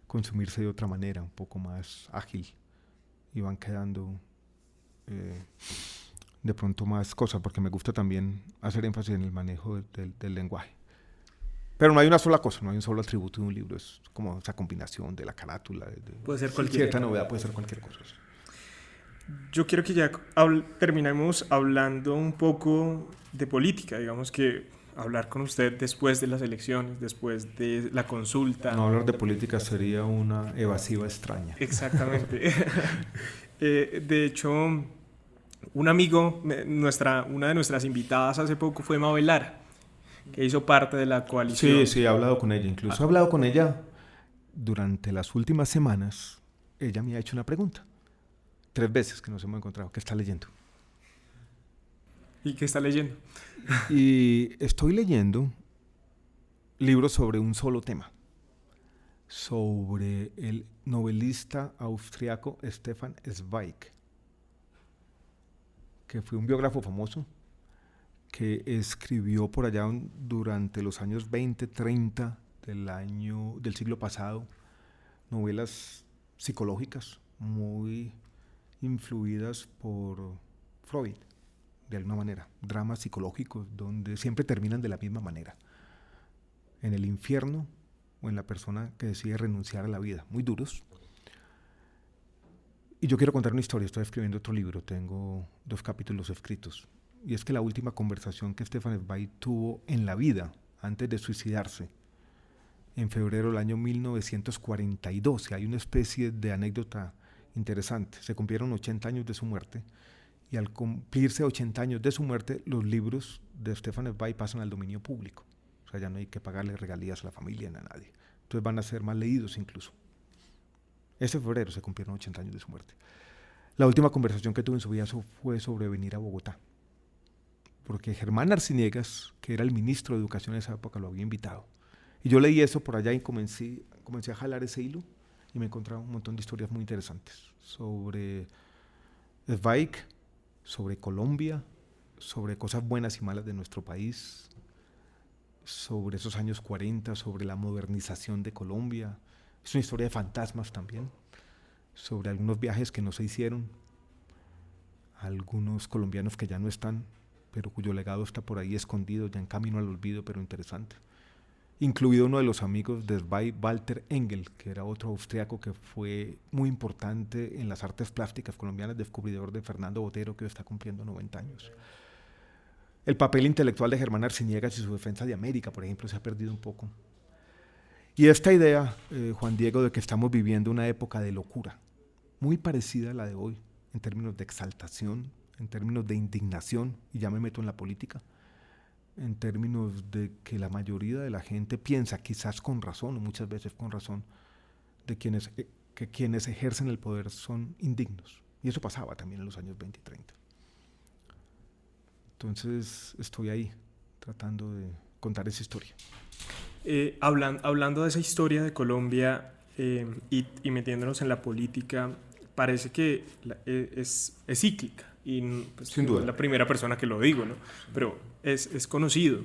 consumirse de otra manera, un poco más ágil, y van quedando de pronto más cosas, porque me gusta también hacer énfasis en el manejo del lenguaje. Pero no hay una sola cosa, no hay un solo atributo de un libro, es como esa combinación de la carátula. Puede ser cualquier cierta novedad, puede ser cualquier cosa. Yo quiero que ya terminemos hablando un poco de política, digamos que hablar con usted después de las elecciones, después de la consulta. No hablar de política sería una evasiva extraña. Exactamente. De hecho, un amigo, una de nuestras invitadas hace poco fue Mabel Lara, que hizo parte de la coalición. Sí, he hablado con ella. Incluso he hablado con ella durante las últimas semanas. Ella me ha hecho una pregunta. 3 veces que nos hemos encontrado. ¿Qué está leyendo? ¿Y qué está leyendo? Y estoy leyendo libros sobre un solo tema, sobre el novelista austriaco Stefan Zweig, que fue un biógrafo famoso que escribió por allá durante los años 20, 30 del siglo pasado novelas psicológicas muy influidas por Freud, de alguna manera, dramas psicológicos donde siempre terminan de la misma manera, en el infierno o en la persona que decide renunciar a la vida, muy duros. Y yo quiero contar una historia, estoy escribiendo otro libro, tengo 2 capítulos escritos, y es que la última conversación que Stefan Zweig tuvo en la vida, antes de suicidarse, en febrero del año 1942, y hay una especie de anécdota interesante, se cumplieron 80 años de su muerte, y al cumplirse 80 años de su muerte, los libros de Stefan Zweig pasan al dominio público, o sea, ya no hay que pagarle regalías a la familia ni a nadie, entonces van a ser más leídos incluso. Ese febrero se cumplieron 80 años de su muerte. La última conversación que tuve en su vida fue sobre venir a Bogotá, porque Germán Arciniegas, que era el ministro de Educación en esa época, lo había invitado. Y yo leí eso por allá y comencé a jalar ese hilo y me encontraba un montón de historias muy interesantes sobre Zweig, sobre Colombia, sobre cosas buenas y malas de nuestro país, sobre esos años 40, sobre la modernización de Colombia. Es una historia de fantasmas también, sobre algunos viajes que no se hicieron, algunos colombianos que ya no están, pero cuyo legado está por ahí escondido, ya en camino al olvido, pero interesante. Incluido uno de los amigos de Zweig, Walter Engel, que era otro austriaco que fue muy importante en las artes plásticas colombianas, descubridor de Fernando Botero, que hoy está cumpliendo 90 años. El papel intelectual de Germán Arciniegas y su defensa de América, por ejemplo, se ha perdido un poco. Y esta idea, Juan Diego, de que estamos viviendo una época de locura, muy parecida a la de hoy, en términos de exaltación, en términos de indignación, y ya me meto en la política, en términos de que la mayoría de la gente piensa, quizás con razón, o muchas veces con razón, de que quienes ejercen el poder son indignos. Y eso pasaba también en los años 20 y 30. Entonces estoy ahí, tratando de contar esa historia. Hablando de esa historia de Colombia y metiéndonos en la política, parece que es cíclica. Y pues, sin duda, no es la primera persona que lo digo, ¿no? Pero es conocido.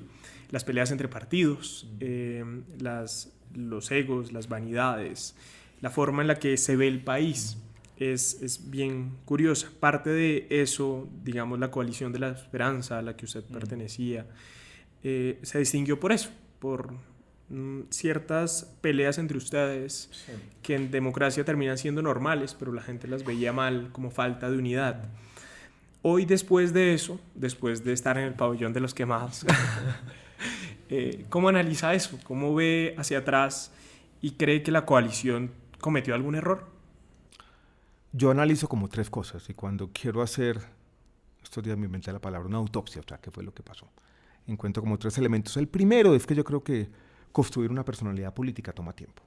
Las peleas entre partidos, los egos, las vanidades, la forma en la que se ve el país es bien curiosa. Parte de eso, digamos, la coalición de la esperanza a la que usted pertenecía, se distinguió por eso, por ciertas peleas entre ustedes, sí, que en democracia terminan siendo normales, pero la gente las veía mal como falta de unidad. Hoy, después de eso, después de estar en el pabellón de los quemados, ¿cómo analiza eso? ¿Cómo ve hacia atrás y cree que la coalición cometió algún error? Yo analizo como 3 cosas, y cuando quiero hacer, estos días me inventé la palabra, una autopsia, o sea, qué fue lo que pasó. Encuentro como 3 elementos. El primero es que yo creo que construir una personalidad política toma tiempo.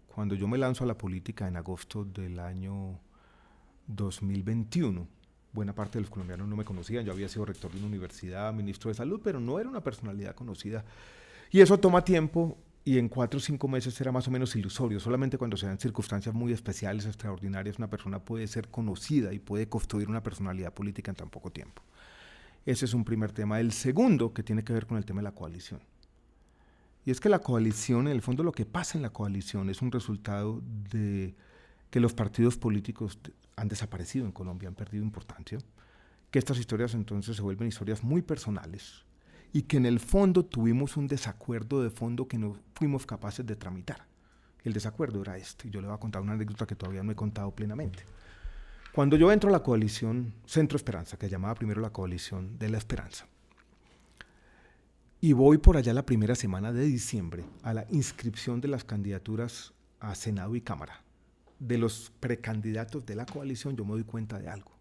Cuando yo me lanzo a la política en agosto del año 2021, buena parte de los colombianos no me conocían. Yo había sido rector de una universidad, ministro de salud, pero no era una personalidad conocida. Y eso toma tiempo, y en 4 o 5 meses era más o menos ilusorio. Solamente cuando se dan circunstancias muy especiales, extraordinarias, una persona puede ser conocida y puede construir una personalidad política en tan poco tiempo. Ese es un primer tema. El segundo, que tiene que ver con el tema de la coalición. Y es que la coalición, en el fondo lo que pasa en la coalición es un resultado de que los partidos políticos han desaparecido en Colombia, han perdido importancia, que estas historias entonces se vuelven historias muy personales y que en el fondo tuvimos un desacuerdo de fondo que no fuimos capaces de tramitar. El desacuerdo era este, y yo le voy a contar una anécdota que todavía no he contado plenamente. Cuando yo entro a la coalición Centro Esperanza, que llamaba primero la coalición de la esperanza, y voy por allá la primera semana de diciembre a la inscripción de las candidaturas a Senado y Cámara, de los precandidatos de la coalición, yo me doy cuenta de algo.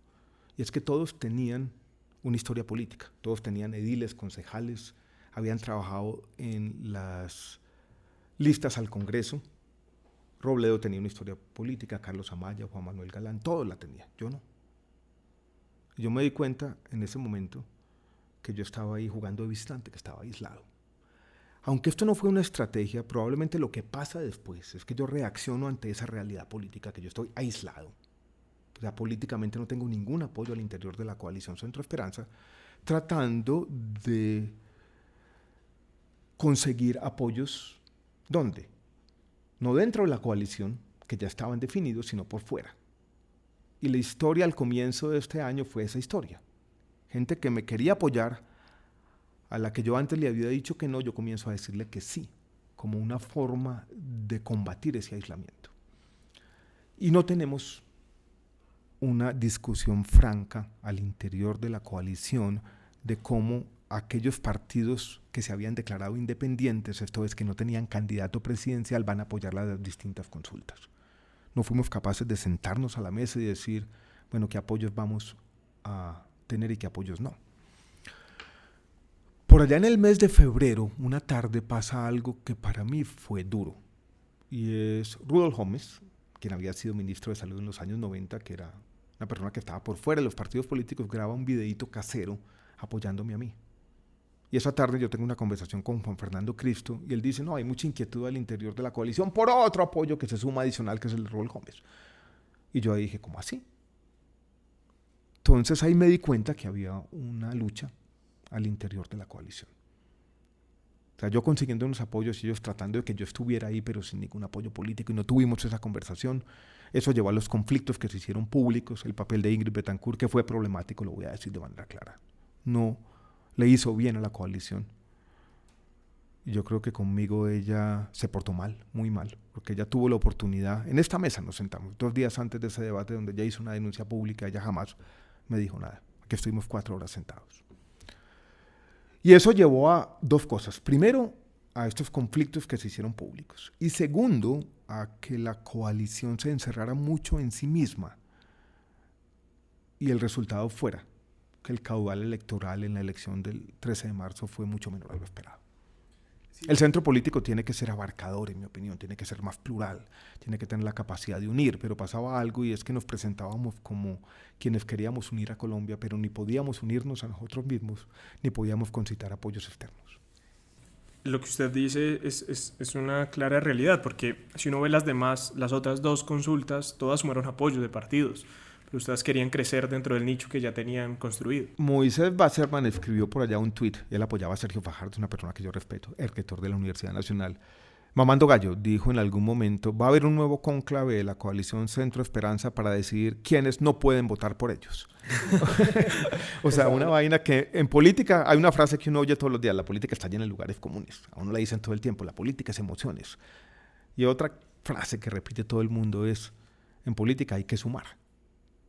Y es que todos tenían una historia política, todos tenían ediles, concejales, habían trabajado en las listas al Congreso. Robledo tenía una historia política, Carlos Amaya, Juan Manuel Galán, todos la tenían, yo no. Yo me di cuenta en ese momento que yo estaba ahí jugando de visitante, que estaba aislado. Aunque esto no fue una estrategia, probablemente lo que pasa después es que yo reacciono ante esa realidad política, que yo estoy aislado. O sea, políticamente no tengo ningún apoyo al interior de la coalición Centro Esperanza, tratando de conseguir apoyos, ¿dónde? No dentro de la coalición, que ya estaban definidos, sino por fuera. Y la historia al comienzo de este año fue esa historia. Gente que me quería apoyar, a la que yo antes le había dicho que no, yo comienzo a decirle que sí, como una forma de combatir ese aislamiento. Y no tenemos una discusión franca al interior de la coalición de cómo aquellos partidos que se habían declarado independientes, esto es, que no tenían candidato presidencial, van a apoyar las distintas consultas. No fuimos capaces de sentarnos a la mesa y decir, bueno, qué apoyos vamos a tener y qué apoyos no. Por allá en el mes de febrero, una tarde, pasa algo que para mí fue duro. Y es Rudolf Gómez, quien había sido ministro de Salud en los años 90, que era una persona que estaba por fuera de los partidos políticos, graba un videíto casero apoyándome a mí. Y esa tarde yo tengo una conversación con Juan Fernando Cristo y él dice, no, hay mucha inquietud al interior de la coalición por otro apoyo que se suma adicional, que es el de Rudolf Gómez. Y yo ahí dije, ¿cómo así? Entonces ahí me di cuenta que había una lucha al interior de la coalición. O sea, yo consiguiendo unos apoyos y ellos tratando de que yo estuviera ahí, pero sin ningún apoyo político, y no tuvimos esa conversación. Eso llevó a los conflictos que se hicieron públicos. El papel de Ingrid Betancourt, que fue problemático, lo voy a decir de manera clara. No le hizo bien a la coalición. Y yo creo que conmigo ella se portó mal, muy mal, porque ella tuvo la oportunidad. En esta mesa nos sentamos 2 días antes de ese debate donde ella hizo una denuncia pública. Ella jamás me dijo nada. Aquí estuvimos 4 horas sentados. Y eso llevó a 2 cosas. Primero, a estos conflictos que se hicieron públicos. Y segundo, a que la coalición se encerrara mucho en sí misma. Y el resultado fuera que el caudal electoral en la elección del 13 de marzo fue mucho menor a lo esperado. Sí. El centro político tiene que ser abarcador, en mi opinión, tiene que ser más plural, tiene que tener la capacidad de unir, pero pasaba algo y es que nos presentábamos como quienes queríamos unir a Colombia, pero ni podíamos unirnos a nosotros mismos, ni podíamos concitar apoyos externos. Lo que usted dice es una clara realidad, porque si uno ve las otras 2 consultas, todas sumaron apoyos de partidos. Pero ustedes querían crecer dentro del nicho que ya tenían construido. Moisés Wasserman escribió por allá un tuit, él apoyaba a Sergio Fajardo, una persona que yo respeto, el rector de la Universidad Nacional. Mamando Gallo dijo en algún momento, va a haber un nuevo cónclave de la coalición Centro Esperanza para decidir quiénes no pueden votar por ellos. O sea, una vaina que en política hay una frase que uno oye todos los días, la política está llena de lugares comunes. A uno le dicen todo el tiempo, la política es emociones. Y otra frase que repite todo el mundo es, en política hay que sumar.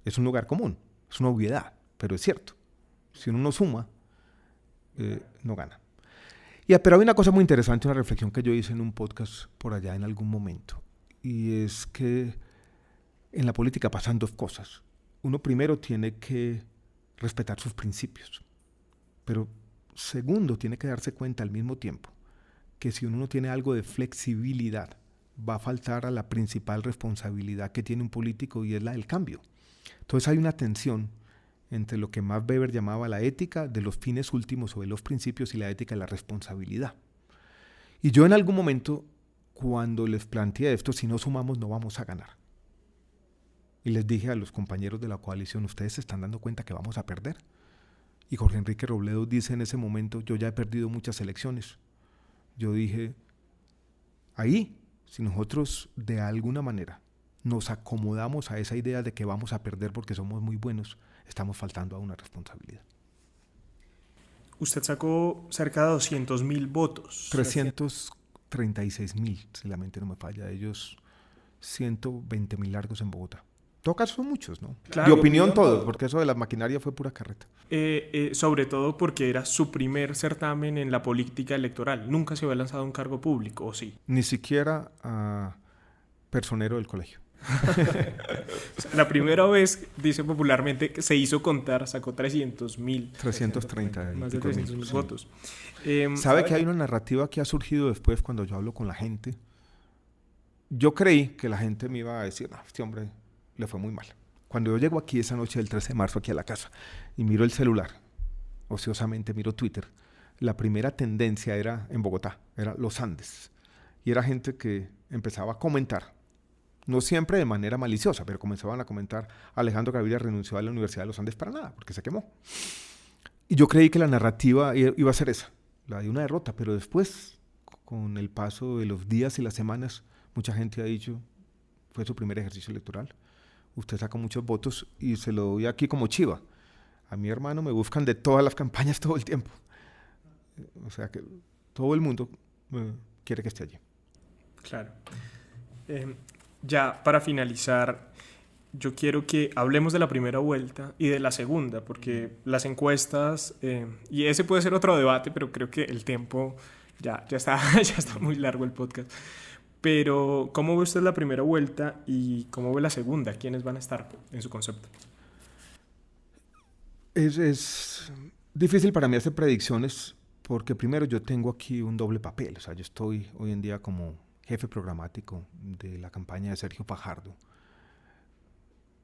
Es un lugar común, es una obviedad, pero es cierto. Si uno no suma, no gana. Pero hay una cosa muy interesante, una reflexión que yo hice en un podcast por allá en algún momento, y es que en la política pasan 2 cosas. Uno primero tiene que respetar sus principios, pero segundo tiene que darse cuenta al mismo tiempo que si uno no tiene algo de flexibilidad, va a faltar a la principal responsabilidad que tiene un político y es la del cambio. Entonces hay una tensión entre lo que Max Weber llamaba la ética de los fines últimos o de los principios y la ética de la responsabilidad. Y yo en algún momento, cuando les planteé esto, si no sumamos no vamos a ganar. Y les dije a los compañeros de la coalición, ustedes se están dando cuenta que vamos a perder. Y Jorge Enrique Robledo dice en ese momento, yo ya he perdido muchas elecciones. Yo dije, ahí, si nosotros de alguna manera nos acomodamos a esa idea de que vamos a perder porque somos muy buenos, estamos faltando a una responsabilidad. Usted sacó cerca de 200.000 votos. 336.000, si la mente no me falla. Ellos 120.000 largos en Bogotá. En todo caso son muchos, ¿no? Claro, de opinión todos, porque eso de la maquinaria fue pura carreta. Sobre todo porque era su primer certamen en la política electoral. Nunca se había lanzado a un cargo público, ¿o sí? Ni siquiera a personero del colegio. La primera vez, dice popularmente, que se hizo contar, sacó 300.000. 330. Más de 300.000 votos. ¿Sabe que hay una narrativa que ha surgido después cuando yo hablo con la gente? Yo creí que la gente me iba a decir, no, este hombre le fue muy mal. Cuando yo llego aquí esa noche del 13 de marzo, aquí a la casa, y miro el celular, ociosamente miro Twitter, la primera tendencia era en Bogotá, era los Andes. Y era gente que empezaba a comentar, no siempre de manera maliciosa, pero comenzaban a comentar: Alejandro Gaviria renunció a la Universidad de los Andes para nada, porque se quemó. Y yo creí que la narrativa iba a ser esa, la de una derrota, pero después, con el paso de los días y las semanas, mucha gente ha dicho: fue su primer ejercicio electoral, usted sacó muchos votos y se lo doy aquí como chiva. A mi hermano me buscan de todas las campañas todo el tiempo. O sea que todo el mundo quiere que esté allí. Claro. Ya para finalizar, yo quiero que hablemos de la primera vuelta y de la segunda, porque las encuestas, y ese puede ser otro debate, pero creo que el tiempo ya está muy largo el podcast. Pero, ¿cómo ve usted la primera vuelta y cómo ve la segunda? ¿Quiénes van a estar en su concepto? Es difícil para mí hacer predicciones porque primero yo tengo aquí un doble papel. O sea, yo estoy hoy en día como jefe programático de la campaña de Sergio Fajardo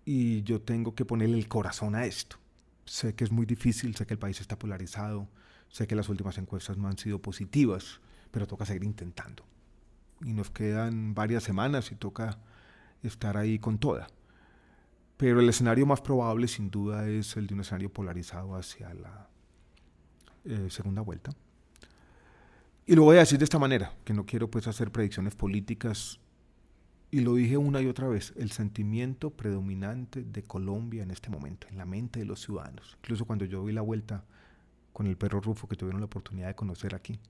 y yo tengo que ponerle el corazón a esto. Sé que es muy difícil, sé que el país está polarizado, sé que las últimas encuestas no han sido positivas, pero toca seguir intentando. Y nos quedan varias semanas y toca estar ahí con toda. Pero el escenario más probable, sin duda, es el de un escenario polarizado hacia la segunda vuelta. Y lo voy a decir de esta manera, que no quiero pues hacer predicciones políticas, y lo dije una y otra vez: el sentimiento predominante de Colombia en este momento, en la mente de los ciudadanos. Incluso cuando yo vi la vuelta con el perro Rufo, que tuvieron la oportunidad de conocer aquí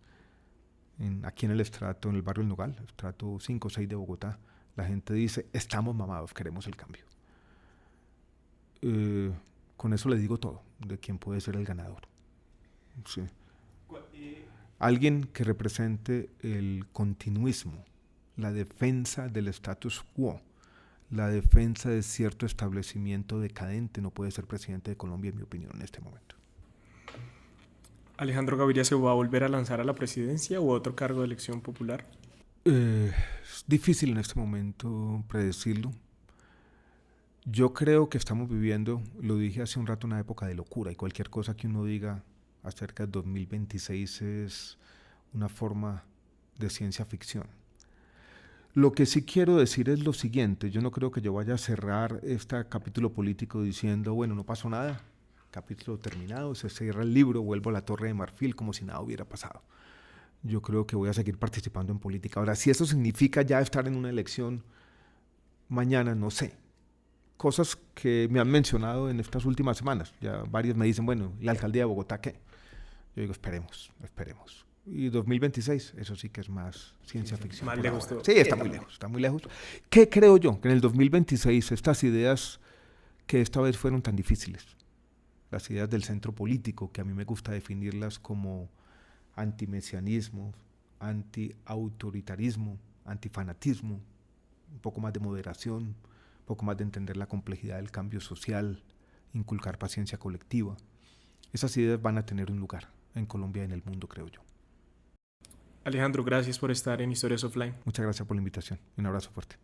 en el estrato, en el barrio El Nogal, estrato 5 o 6 de Bogotá, la gente dice: estamos mamados, queremos el cambio. Con eso le digo todo de quién puede ser el ganador. Sí. Alguien que represente el continuismo, la defensa del status quo, la defensa de cierto establecimiento decadente, no puede ser presidente de Colombia, en mi opinión, en este momento. ¿Alejandro Gaviria se va a volver a lanzar a la presidencia o a otro cargo de elección popular? Es difícil en este momento predecirlo. Yo creo que estamos viviendo, lo dije hace un rato, una época de locura, y cualquier cosa que uno diga acerca del 2026 es una forma de ciencia ficción. Lo que sí quiero decir es lo siguiente: yo no creo que yo vaya a cerrar este capítulo político diciendo: bueno, no pasó nada, capítulo terminado, se cierra el libro, vuelvo a la Torre de Marfil como si nada hubiera pasado. Yo creo que voy a seguir participando en política. Ahora, si eso significa ya estar en una elección mañana, no sé. Cosas que me han mencionado en estas últimas semanas. Ya varios me dicen: bueno, ¿la alcaldía de Bogotá qué? Yo digo: esperemos. Y 2026, eso sí que es más ciencia ficción. Más lejos todo. Sí, está muy lejos. ¿Qué creo yo? Que en el 2026 estas ideas que esta vez fueron tan difíciles, las ideas del centro político, que a mí me gusta definirlas como antimesianismo, antiautoritarismo, antifanatismo, un poco más de moderación, un poco más de entender la complejidad del cambio social, inculcar paciencia colectiva. Esas ideas van a tener un lugar en Colombia y en el mundo, creo yo. Alejandro, gracias por estar en Historias Offline. Muchas gracias por la invitación. Un abrazo fuerte.